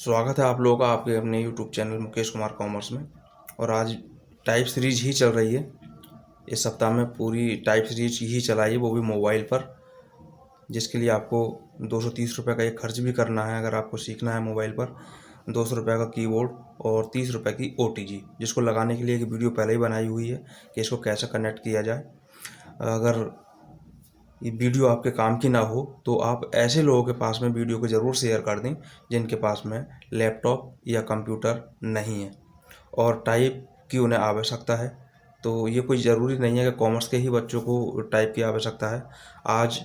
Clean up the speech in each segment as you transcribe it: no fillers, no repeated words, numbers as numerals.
स्वागत है आप लोगों का आपके अपने YouTube channel Mukesh Kumar commerce में। और आज टाइप सीरीज ही चल रही है। इस सप्ताह में पूरी टाइप सीरीज ही चलाई, वो भी मोबाइल पर, जिसके लिए आपको 230 रुपये का एक खर्च भी करना है। अगर आपको सीखना है मोबाइल पर 200 रुपये का कीबोर्ड और 30 रुपये की OTG, जिसको लगाने के लिए एक वीडियो पहले ही बनाई हुई है कि इसको कैसे कनेक्ट किया जाए। अगर ये वीडियो आपके काम की ना हो तो आप ऐसे लोगों के पास में वीडियो को ज़रूर शेयर कर दें जिनके पास में लैपटॉप या कंप्यूटर नहीं है और टाइप की उन्हें आवश्यकता है। तो ये कोई ज़रूरी नहीं है कि कॉमर्स के ही बच्चों को टाइप की आवश्यकता है। आज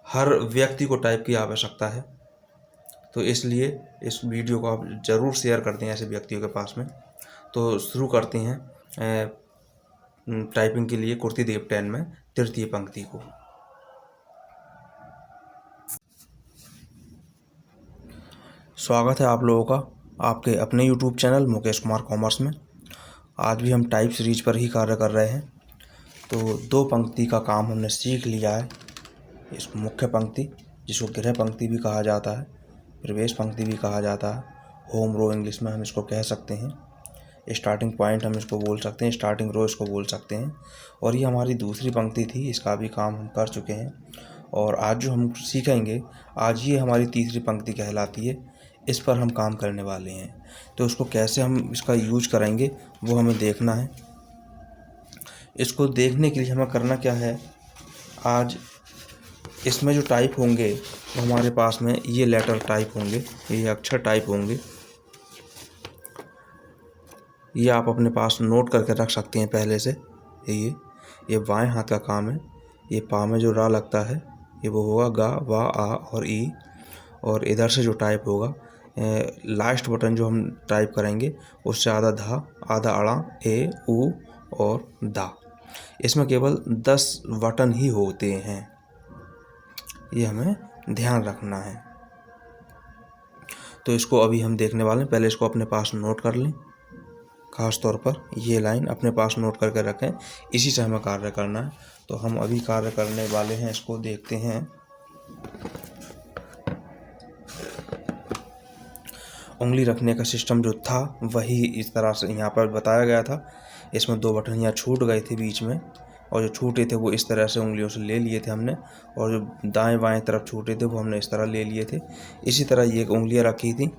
हर व्यक्ति को टाइप की आवश्यकता है। तो इसलिए इस वीडियो को आप ज़रूर शेयर कर दें ऐसे व्यक्तियों के पास में। तो शुरू करते हैं टाइपिंग के लिए कुर्ती देव 10 में तृतीय पंक्ति को। स्वागत है आप लोगों का आपके अपने YouTube channel Mukesh Kumar commerce में। आज भी हम टाइप सीरीज पर ही कार्य कर रहे हैं। तो 2 पंक्ति का काम हमने सीख लिया है। इस मुख्य पंक्ति, जिसको गृह पंक्ति भी कहा जाता है, प्रवेश पंक्ति भी कहा जाता है, होम रो इंग्लिश में हम इसको कह सकते हैं, स्टार्टिंग पॉइंट हम इसको बोल सकते हैं, स्टार्टिंग रो इसको बोल सकते हैं। और ये हमारी दूसरी पंक्ति थी, इसका भी काम हम कर चुके हैं। और आज जो हम सीखेंगे, आज ये हमारी तीसरी पंक्ति कहलाती है। इस पर हम काम करने वाले हैं। तो उसको कैसे हम इसका यूज करेंगे वो हमें देखना है। इसको देखने के लिए हमें करना क्या है, आज इसमें जो टाइप होंगे वो हमारे पास में ये लेटर टाइप होंगे, ये अक्षर टाइप होंगे। ये आप अपने पास नोट करके रख सकते हैं पहले से। ये बाएं हाथ का काम है। ये पा में जो रा लगता है ये वो होगा गा, वा, आ और ई। और इधर से जो टाइप होगा, लास्ट बटन जो हम टाइप करेंगे उससे आधा धा, आधा अड़ा, ए, उ और दा। इसमें केवल 10 बटन ही होते हैं, ये हमें ध्यान रखना है। तो इसको अभी हम देखने वाले हैं। पहले इसको अपने पास नोट कर लें। खास तौर पर ये लाइन अपने पास नोट करके रखें, इसी से हमें कार्य करना है। तो हम अभी कार्य करने वाले हैं, इसको देखते हैं। उंगली रखने का सिस्टम जो था वही इस तरह से यहाँ पर बताया गया था। इसमें 2 बटन यहाँ छूट गए थे बीच में, और जो छूटे थे वो इस तरह से उंगलियों से ले लिए थे हमने, और जो दाएं बाएं तरफ छूटे थे वो हमने इस तरह ले लिए थे। इसी तरह ये उंगलियाँ रखी थी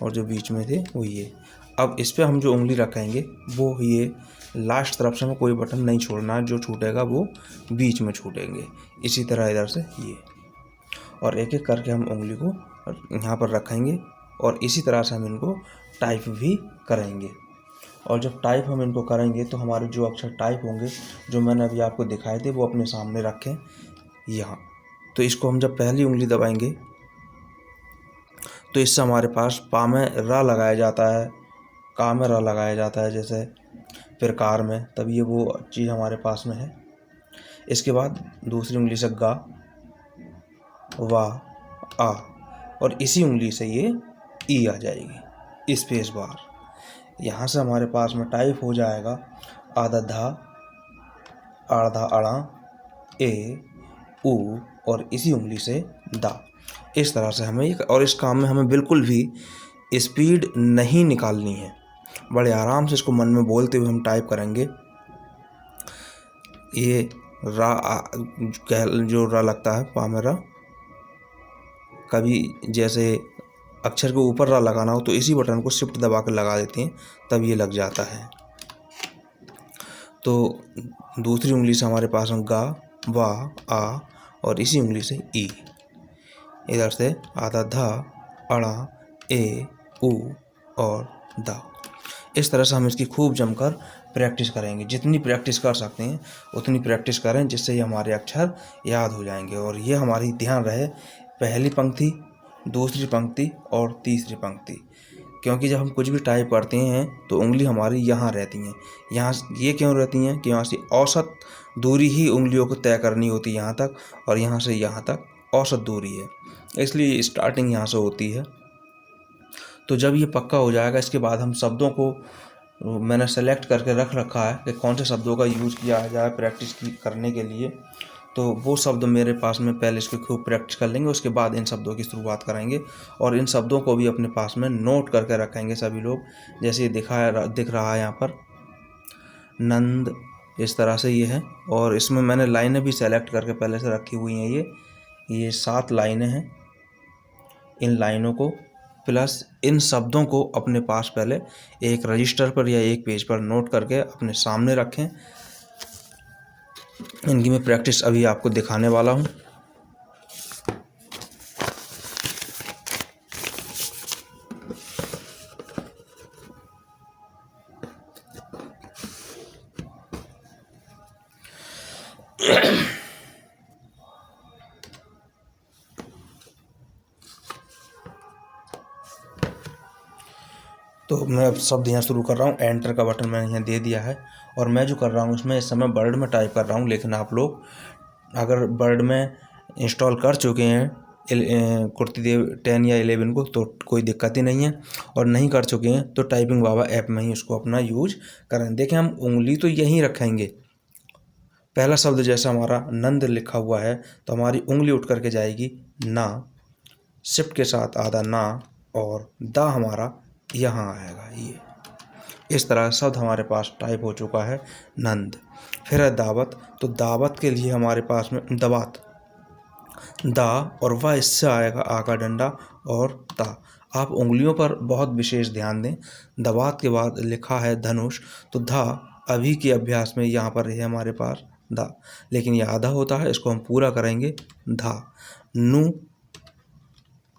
और जो बीच में थे वो ये। अब इस पर हम जो उंगली रखेंगे वो ये लास्ट तरफ से हमें कोई बटन नहीं छोड़ना है, जो छूटेगा वो बीच में छूटेंगे। इसी तरह इधर से ये, और एक एक करके हम उंगली को यहाँ पर रखेंगे और इसी तरह से हम इनको टाइप भी करेंगे। और जब टाइप हम इनको करेंगे तो हमारे जो अक्षर टाइप होंगे, जो मैंने अभी आपको दिखाए थे, वो अपने सामने रखें यहाँ। तो इसको हम जब पहली उंगली दबाएंगे तो इससे हमारे पास पा में रा लगाया जाता है, का में रा लगाया जाता है, जैसे फिर कार में, तब ये वो चीज़ हमारे पास में है। इसके बाद दूसरी उंगली से गा, वा, आ, और इसी उंगली से ये ई आ जाएगी, स्पेस बार। यहाँ से हमारे पास में टाइप हो जाएगा आधा धा, आधा अड़ा, ए, उ और इसी उंगली से दा। इस तरह से हमें और इस काम में हमें बिल्कुल भी स्पीड नहीं निकालनी है। बड़े आराम से इसको मन में बोलते हुए हम टाइप करेंगे। ये रा जो रा लगता है पा में रा, कभी जैसे अक्षर के ऊपर रा लगाना हो तो इसी बटन को शिफ्ट दबा कर लगा देते हैं, तब ये लग जाता है। तो दूसरी उंगली से हमारे पास हम गा, वा, आ और इसी उंगली से ई। इधर से आधा धा, अड़ा, ए, उ और दा। इस तरह से हम इसकी खूब जमकर प्रैक्टिस करेंगे। जितनी प्रैक्टिस कर सकते हैं उतनी प्रैक्टिस करें, जिससे ये हमारे अक्षर याद हो जाएंगे। और ये हमारी ध्यान रहे, पहली पंक्ति, दूसरी पंक्ति और तीसरी पंक्ति। क्योंकि जब हम कुछ भी टाइप करते हैं तो उंगली हमारी यहाँ रहती हैं। यहाँ ये क्यों रहती हैं कि यहाँ से औसत दूरी ही उंगलियों को तय करनी होती है यहाँ तक, और यहाँ से यहाँ तक औसत दूरी है, इसलिए स्टार्टिंग यहाँ से होती है। तो जब ये पक्का हो जाएगा, इसके बाद हम शब्दों को मैंने सेलेक्ट करके रख रखा है कि कौन से शब्दों का यूज़ किया जाए प्रैक्टिस करने के लिए। तो वो शब्द मेरे पास में पहले इसको खूब प्रैक्टिस कर लेंगे, उसके बाद इन शब्दों की शुरुआत करेंगे और इन शब्दों को भी अपने पास में नोट करके रखेंगे सभी लोग। जैसे दिख रहा है यहाँ पर नंद, इस तरह से ये है। और इसमें मैंने लाइनें भी सेलेक्ट करके पहले से रखी हुई हैं। ये 7 लाइनें हैं। इन लाइनों को प्लस इन शब्दों को अपने पास पहले एक रजिस्टर पर या एक पेज पर नोट करके अपने सामने रखें। इनकी मैं प्रैक्टिस अभी आपको दिखाने वाला हूँ। तो मैं अब शब्द यहाँ शुरू कर रहा हूँ। एंटर का बटन मैंने यहाँ दे दिया है और मैं जो कर रहा हूँ इसमें इस समय वर्ड में टाइप कर रहा हूँ। लेकिन आप लोग अगर वर्ड में इंस्टॉल कर चुके हैं कुर्तीदेव 10 या 11 को तो कोई दिक्कत ही नहीं है, और नहीं कर चुके हैं तो टाइपिंग बाबा ऐप में ही उसको अपना यूज करें। देखें, हम उंगली तो यहीं रखेंगे। पहला शब्द जैसा हमारा नंद लिखा हुआ है तो हमारी उंगली उठ करके जाएगी ना, शिफ्ट के साथ आधा ना, और दा हमारा यहाँ आएगा। ये इस तरह शब्द हमारे पास टाइप हो चुका है नंद। फिर है दावत। तो दावत के लिए हमारे पास में दवात, दा और वाह इससे आएगा आ का डंडा और ता। आप उंगलियों पर बहुत विशेष ध्यान दें। दवात के बाद लिखा है धनुष, तो धा अभी के अभ्यास में यहाँ पर है हमारे पास दा, लेकिन यह आधा होता है, इसको हम पूरा करेंगे धा। नु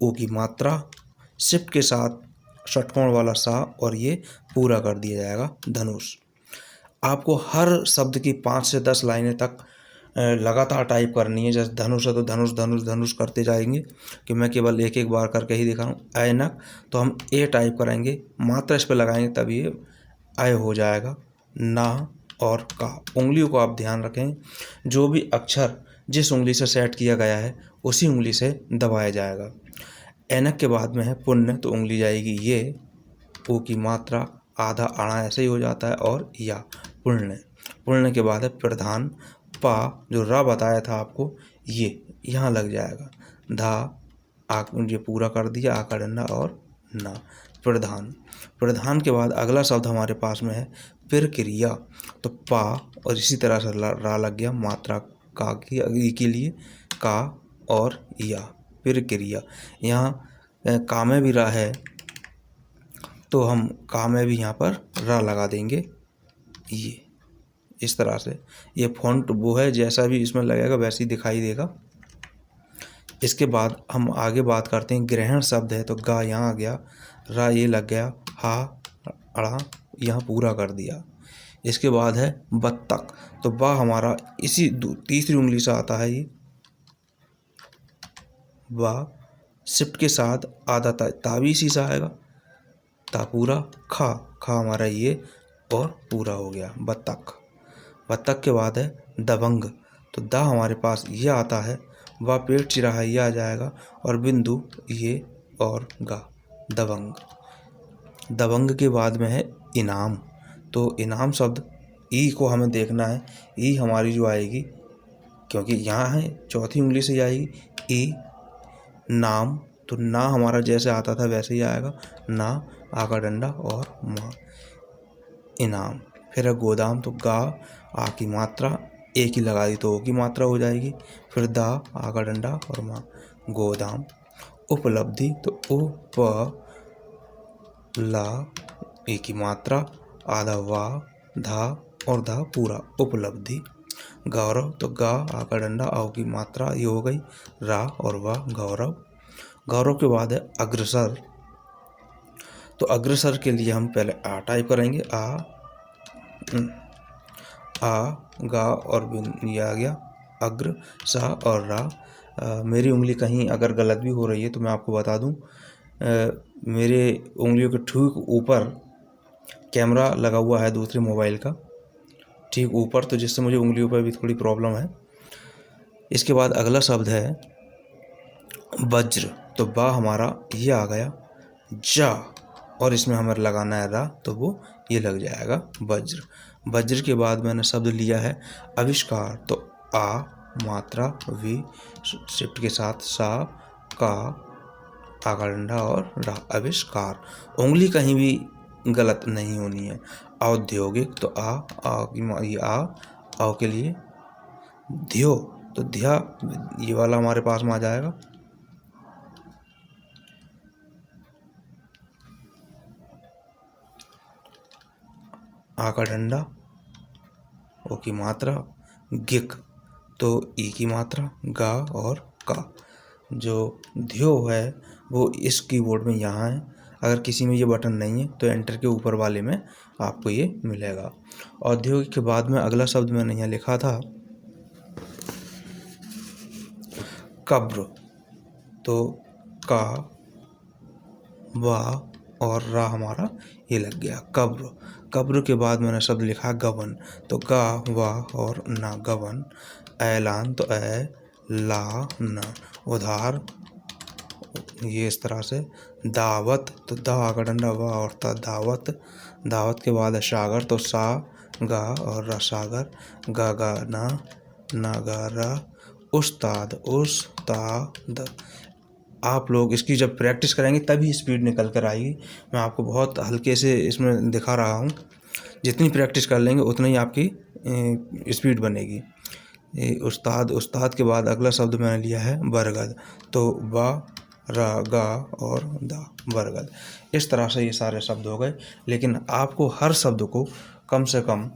ओ की मात्रा, शिफ्ट के साथ षटकोण वाला सा, और ये पूरा कर दिया जाएगा धनुष। आपको हर शब्द की 5 से 10 लाइनें तक लगातार टाइप करनी है। जैसे धनुष है तो धनुष धनुष धनुष करते जाएंगे, कि मैं केवल एक एक बार करके ही दिखा रहा हूँ। ऐनक तो हम ए टाइप करेंगे, मात्रा इस पर लगाएंगे तब ये आय हो जाएगा। ना और का, उंगलियों को आप ध्यान रखें, जो भी अक्षर जिस उंगली से सेट किया गया है उसी उंगली से दबाया जाएगा। ऐनक के बाद में है पुण्य, तो उंगली जाएगी ये, ओ की मात्रा आधा आड़ा ऐसे ही हो जाता है, और या पुण्य। पुण्य के बाद है प्रधान, पा जो रा बताया था आपको ये यहाँ लग जाएगा। धा आ ये पूरा कर दिया, आ का डंडा और ना, प्रधान। प्रधान के बाद अगला शब्द हमारे पास में है प्रक्रिया। तो पा और इसी तरह से रा लग गया, मात्रा का की के लिए का और या, प्रक्रिया। यहाँ का में भी रा है तो हम का में भी यहाँ पर रा लगा देंगे। ये इस तरह से ये फॉन्ट वो है, जैसा भी इसमें लगेगा वैसे ही दिखाई देगा। इसके बाद हम आगे बात करते हैं। ग्रहण शब्द है तो गा यहाँ आ गया, रा ये लग गया, हा अड़ा यहाँ पूरा कर दिया। इसके बाद है बत्तख, तो बा हमारा इसी तीसरी उंगली से आता है। ये बा शिफ्ट के साथ आधा ता भी इसी से आएगा, ता पूरा, खा खा हमारा ये और पूरा हो गया बत्तख। बत्तख के बाद है दबंग, तो दा हमारे पास ये आता है, वह पेट चिराहा ये आ जाएगा, और बिंदु ये और गा, दबंग। दबंग के बाद में है इनाम, तो इनाम शब्द ई को हमें देखना है। ई हमारी जो आएगी, क्योंकि यहाँ है चौथी उंगली से आएगी ई। नाम, तो ना हमारा जैसे आता था वैसे ही आएगा, ना आ का डंडा और माँ, इनाम। फिर है गोदाम, तो गा आ की मात्रा एक ही लगा दी तो ओ की मात्रा हो जाएगी, फिर दा आ का डंडा और माँ, गोदाम। उपलब्धि, तो उ प ला ए की मात्रा आधा वा, धा और धा पूरा, उपलब्धि। गौरव, तो गा आ का डंडा आओ की मात्रा ये हो गई, रा और वा, गौरव। गौरव के बाद है अग्रसर, तो अग्रसर के लिए हम पहले आ टाइप करेंगे, आ गा और बिन ये आ गया, अग्र सा और रा। मेरी उंगली कहीं अगर गलत भी हो रही है तो मैं आपको बता दूं, मेरे उंगलियों के ठीक ऊपर कैमरा लगा हुआ है दूसरे मोबाइल का, ठीक ऊपर, तो जिससे मुझे उंगलियों पर भी थोड़ी प्रॉब्लम है। इसके बाद अगला शब्द है वज्र, तो बा हमारा ये आ गया, जा और इसमें हमें लगाना है रा, तो वो ये लग जाएगा वज्र। वज्र के बाद मैंने शब्द लिया है आविष्कार, तो आ मात्रा वी शिफ्ट के साथ सा का आगरडंडा और रा आविष्कार। उंगली कहीं भी गलत नहीं होनी है। औद्योगिक तो आ की आओ के लिए ध्यो तो ध्या ये वाला हमारे पास में आ जाएगा। आ का डंडा ओ की मात्रा गिक तो ई की मात्रा गा और का। जो ध्यो है वो इस कीबोर्ड में यहाँ है। अगर किसी में ये बटन नहीं है तो एंटर के ऊपर वाले में आपको ये मिलेगा। औद्योगिक के बाद में अगला शब्द मैंने यहाँ लिखा था कब्र। तो का वा और रा हमारा ये लग गया कब्र। कब्र के बाद मैंने शब्द लिखा गबन। तो गा वा और ना गबन। ऐलान तो ऐ ला न उधार ये इस तरह से। दावत तो दा का डंडा वा और ता दावत। दावत के बाद सागर तो सा गा और रा सागर। गा गा ना गा रा। उस्ताद उस्ताद। आप लोग इसकी जब प्रैक्टिस करेंगे तभी स्पीड निकल कर आएगी। मैं आपको बहुत हल्के से इसमें दिखा रहा हूँ। जितनी प्रैक्टिस कर लेंगे उतना ही आपकी स्पीड बनेगी। उस्ताद के बाद अगला शब्द मैंने लिया है बरगद। तो बा रा गा और दा बरगद। इस तरह से ये सारे शब्द हो गए। लेकिन आपको हर शब्द को कम से कम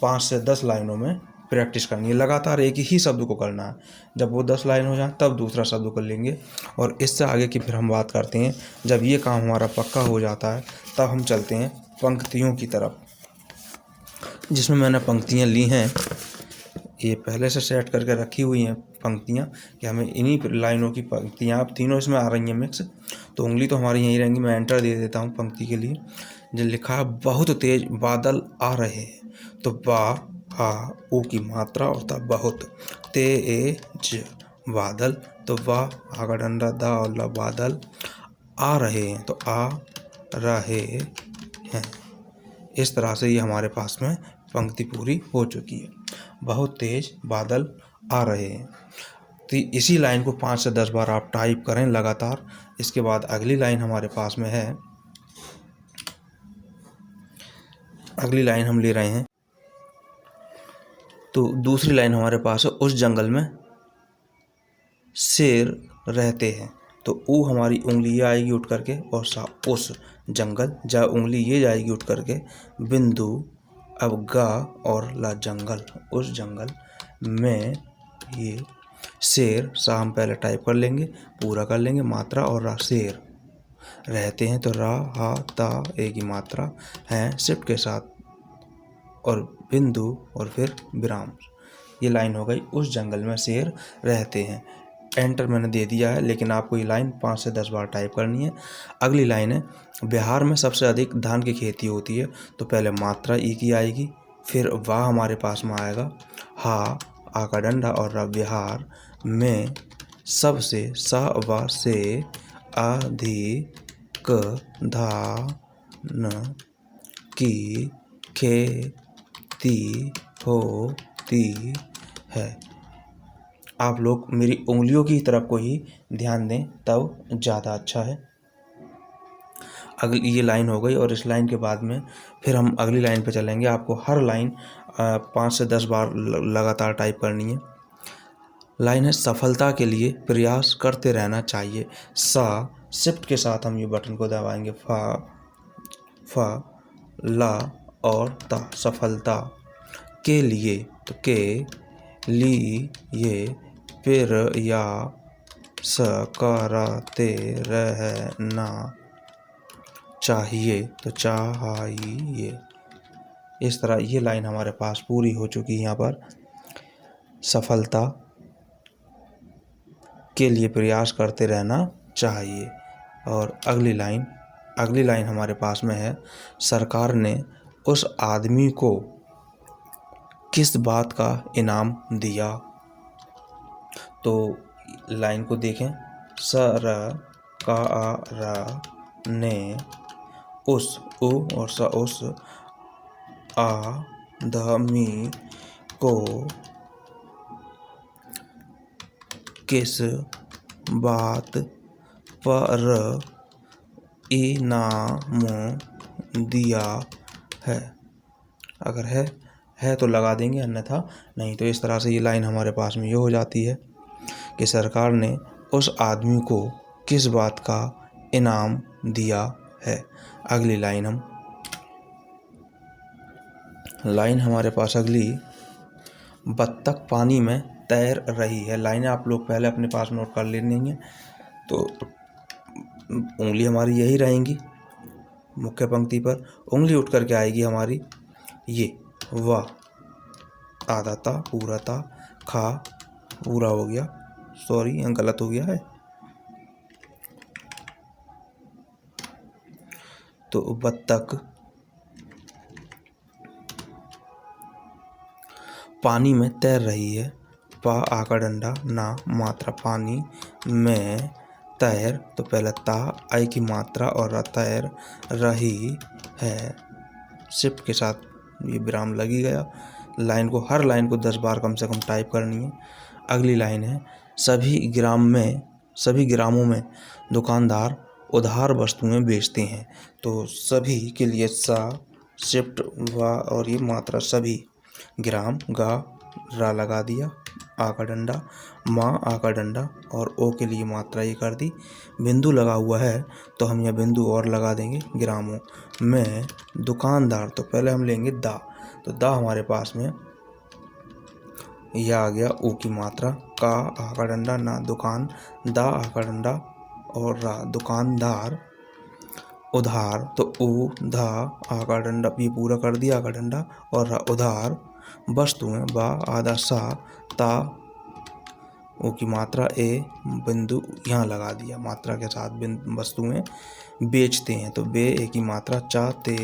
5 से 10 लाइनों में प्रैक्टिस करनी है। लगातार एक ही शब्द को करना है। जब वो 10 लाइन हो जाए तब दूसरा शब्द कर लेंगे। और इससे आगे की फिर हम बात करते हैं। जब ये काम हमारा पक्का हो जाता है तब हम चलते हैं पंक्तियों की तरफ, जिसमें मैंने पंक्तियाँ ली हैं। ये पहले से सेट करके रखी हुई हैं पंक्तियाँ कि हमें इन्हीं लाइनों की पंक्तियाँ अब तीनों इसमें आ रही हैं मिक्स। तो उंगली तो हमारी यहीं रहेंगी। मैं एंटर दे देता हूँ पंक्ति के लिए। जो लिखा है बहुत तेज बादल आ रहे हैं। तो बा हा ऊ की मात्रा और था बहुत तेज बादल। तो बा आ का डंडा दा और ला बादल आ रहे हैं। तो आ रहे हैं। इस तरह से ये हमारे पास में पंक्ति पूरी हो चुकी है। बहुत तेज बादल आ रहे हैं। तो इसी लाइन को 5 से 10 बार आप टाइप करें लगातार। इसके बाद अगली लाइन हमारे पास में है। अगली लाइन हम ले रहे हैं। तो दूसरी लाइन हमारे पास है उस जंगल में शेर रहते हैं। तो ऊ हमारी उंगली ये आएगी उठ करके और सा उस जंगल जा उंगली ये जाएगी उठ करके बिंदु। अब गा और ला जंगल उस जंगल में ये शेर सा हम पहले टाइप कर लेंगे पूरा कर लेंगे मात्रा और रा शेर रहते हैं। तो रा हा ता ए की मात्रा है शिफ्ट के साथ और बिंदु और फिर विराम। ये लाइन हो गई उस जंगल में शेर रहते हैं। एंटर मैंने दे दिया है। लेकिन आपको ये लाइन 5 से 10 बार टाइप करनी है। अगली लाइन है बिहार में सबसे अधिक धान की खेती होती है। तो पहले मात्रा ई की आएगी फिर वाह हमारे पास में आएगा हा आ का डंडा और रा बिहार में सबसे सा वा से अधिक धान की खेती होती है। आप लोग मेरी उंगलियों की तरफ को ही ध्यान दें तब ज़्यादा अच्छा है। अगली ये लाइन हो गई और इस लाइन के बाद में फिर हम अगली लाइन पे चलेंगे। आपको हर लाइन 5 से 10 बार लगातार टाइप करनी है। लाइन है सफलता के लिए प्रयास करते रहना चाहिए। सा शिफ्ट के साथ हम ये बटन को दबाएंगे फा ला और ता सफलता के लिए। तो के लिए प्रयास करते रहना चाहिए। तो चाहिए। इस तरह ये लाइन हमारे पास पूरी हो चुकी है। यहाँ पर सफलता के लिए प्रयास करते रहना चाहिए। और अगली लाइन हमारे पास में है सरकार ने उस आदमी को किस बात का इनाम दिया। तो लाइन को देखें सरकार ने उस उ और सा उस आदमी को किस बात पर इनाम दिया है। अगर है तो लगा देंगे, अन्यथा नहीं। तो इस तरह से ये लाइन हमारे पास में ये हो जाती है कि सरकार ने उस आदमी को किस बात का इनाम दिया है। अगली लाइन हमारे पास अगली, बत्तख पानी में तैर रही है। लाइनें आप लोग पहले अपने पास नोट कर लेनी है। तो उंगली हमारी यही रहेंगी, मुख्य पंक्ति पर उंगली उठ करके आएगी हमारी ये वा, आधाता, पूराता, खा, पूरा हो गया, सॉरी यहाँ गलत हो गया है। तो बत्तख पानी में तैर रही है। पा आका डंडा, ना मात्रा, पानी में तैर, तो पहले ता आई की मात्रा और तैर रही है, शिफ्ट के साथ ये विराम लगी गया। हर लाइन को 10 बार कम से कम टाइप करनी है। अगली लाइन है, सभी ग्रामों में दुकानदार उधार वस्तुएं बेचते हैं। तो सभी के लिए सा, शिफ्ट, वा और ये मात्रा सभी, ग्राम, गा, रा लगा दिया, आ का डंडा, माँ आ का डंडा और ओ के लिए मात्रा ये कर दी। बिंदु लगा हुआ है तो हम यह बिंदु और लगा देंगे, ग्रामों में दुकानदार। तो पहले हम लेंगे दा, तो दा हमारे पास में यह आ गया, ओ की मात्रा, का आ का डंडा, ना दुकान, दा आ का डंडा और रा, दुकानदार, उधार, तो ऊ धा आ का डंडा ये पूरा कर दिया, आ का डंडा और रा, उधार वस्तुएं, बा आधा सा, ता ओ की मात्रा, ए बिंदु यहाँ लगा दिया मात्रा के साथ, वस्तुएं बेचते हैं। तो बे, ए की मात्रा, चाहते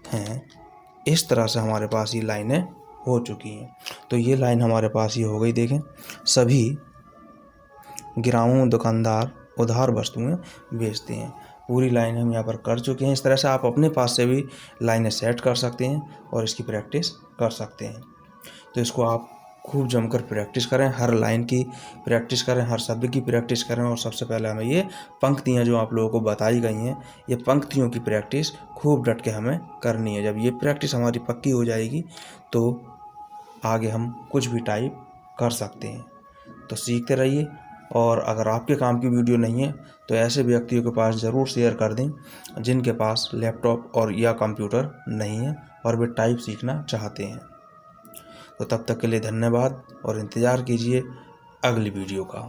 हैं। इस तरह से हमारे पास ये लाइनें हो चुकी हैं। तो ये लाइन हमारे पास ये हो गई। देखें, सभी ग्रामों में दुकानदार उधार वस्तुएं बेचते हैं। पूरी लाइन हम यहाँ पर कर चुके हैं। इस तरह से आप अपने पास से भी लाइनें सेट कर सकते हैं और इसकी प्रैक्टिस कर सकते हैं। तो इसको आप खूब जमकर प्रैक्टिस करें, हर लाइन की प्रैक्टिस करें, हर शब्द की प्रैक्टिस करें। और सबसे पहले हमें ये पंक्तियाँ जो आप लोगों को बताई गई हैं, ये पंक्तियों की प्रैक्टिस खूब डट के हमें करनी है। जब ये प्रैक्टिस हमारी पक्की हो जाएगी तो आगे हम कुछ भी टाइप कर सकते हैं। तो सीखते रहिए। और अगर आपके काम की वीडियो नहीं है तो ऐसे व्यक्तियों के पास ज़रूर शेयर कर दें जिनके पास लैपटॉप और या कंप्यूटर नहीं है और वे टाइप सीखना चाहते हैं। तो तब तक के लिए धन्यवाद और इंतज़ार कीजिए अगली वीडियो का।